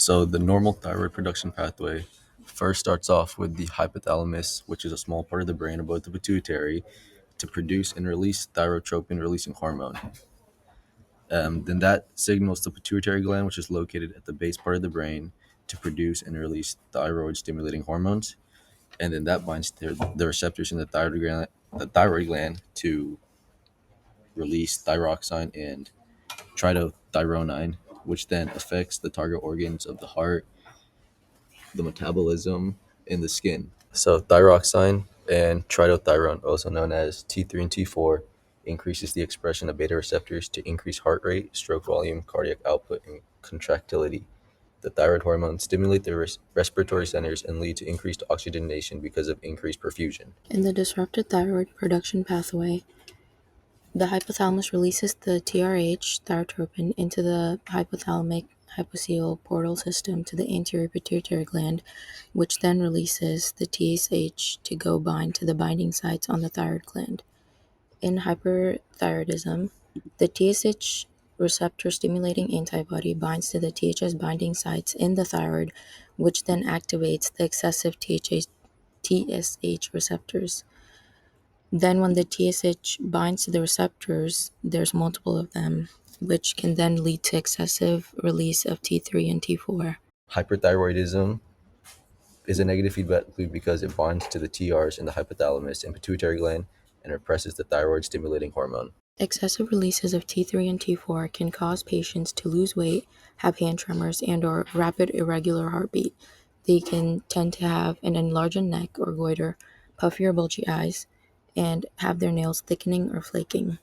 So the normal thyroid production pathway first starts off with the hypothalamus, which is a small part of the brain above the pituitary, to produce and release thyrotropin releasing hormone. Then that signals the pituitary gland, which is located at the base part of the brain, to produce and release thyroid stimulating hormones. And then that binds to the receptors in the thyroid gland to release thyroxine and tritothyronine, which then affects the target organs of the heart, the metabolism, and the skin. So thyroxine and tritothyronine, also known as T3 and T4, increases the expression of beta receptors to increase heart rate, stroke volume, cardiac output, and contractility. The thyroid hormones stimulate the respiratory centers and lead to increased oxygenation because of increased perfusion. In the disrupted thyroid production pathway, the hypothalamus releases the TRH, thyrotropin, into the hypothalamic hypocele portal system to the anterior pituitary gland, which then releases the TSH to go bind to the binding sites on the thyroid gland. In hyperthyroidism, the TSH receptor stimulating antibody binds to the THS binding sites in the thyroid, which then activates the excessive TSH receptors. Then, when the TSH binds to the receptors, there's multiple of them, which can then lead to excessive release of T3 and T4. Hyperthyroidism is a negative feedback loop because it binds to the TRs in the hypothalamus and pituitary gland and represses the thyroid stimulating hormone. Excessive releases of T3 and T4 can cause patients to lose weight, have hand tremors, and/or rapid irregular heartbeat. They can tend to have an enlarged neck or goiter, puffy or bulgy eyes, and have their nails thickening or flaking.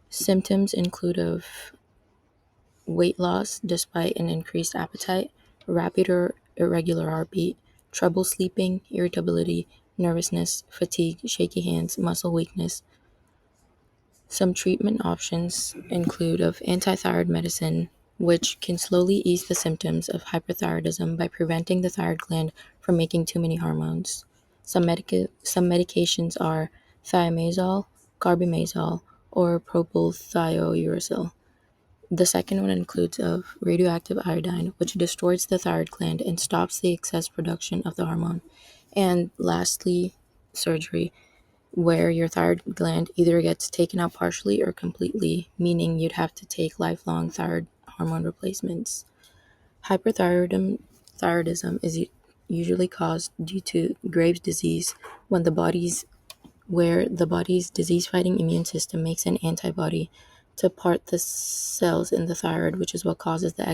Symptoms include of weight loss despite an increased appetite, rapid or irregular heartbeat, trouble sleeping, irritability, nervousness, fatigue, shaky hands, muscle weakness. Some treatment options include of antithyroid medicine, which can slowly ease the symptoms of hyperthyroidism by preventing the thyroid gland from making too many hormones. Some medications are thiamazole, carbimazole, or propylthiouracil. The second one includes of radioactive iodine, which destroys the thyroid gland and stops the excess production of the hormone. And lastly, surgery, where your thyroid gland either gets taken out partially or completely, meaning you'd have to take lifelong thyroid hormone replacements. Hyperthyroidism is usually caused due to Graves' disease when the body's disease-fighting immune system makes an antibody to part the cells in the thyroid, which is what causes the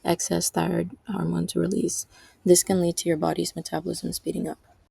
excess thyroid hormone to release. This can lead to your body's metabolism speeding up.